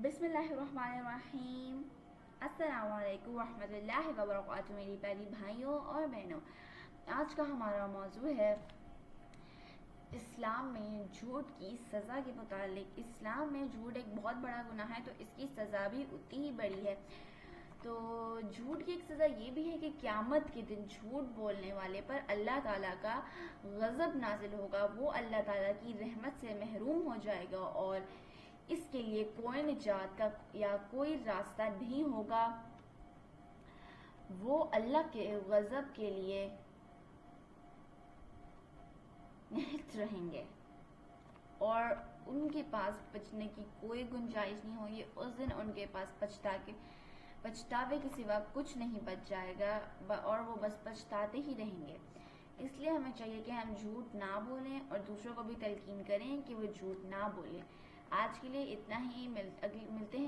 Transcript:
بسم اللہ الرحمن الرحیم۔ السلام علیکم ورحمۃ اللہ وبرکاتہ میری پیاری بھائیوں اور بہنوں۔ آج کا ہمارا موضوع ہے اسلام میں جھوٹ کی سزا کے متعلق۔ اسلام میں جھوٹ ایک بہت بڑا گناہ ہے، تو اس کی سزا بھی اتنی ہی بڑی ہے۔ تو جھوٹ کی ایک سزا یہ بھی ہے کہ قیامت کے دن جھوٹ بولنے والے پر اللہ تعالیٰ کا غضب نازل ہوگا، وہ اللہ تعالیٰ کی رحمت سے محروم ہو جائے گا اور اس کے لیے کوئی نجات کا یا کوئی راستہ نہیں ہوگا۔ وہ اللہ کے غضب کے لیے نہت رہیں گے اور ان کے پاس بچنے کی کوئی گنجائش نہیں ہوگی۔ اس دن ان کے پاس پچھتاوے کے سوا کچھ نہیں بچ جائے گا اور وہ بس پچھتاتے ہی رہیں گے۔ اس لیے ہمیں چاہیے کہ ہم جھوٹ نہ بولیں اور دوسروں کو بھی تلقین کریں کہ وہ جھوٹ نہ بولیں۔ آج کے لیے اتنا ہی، ملتے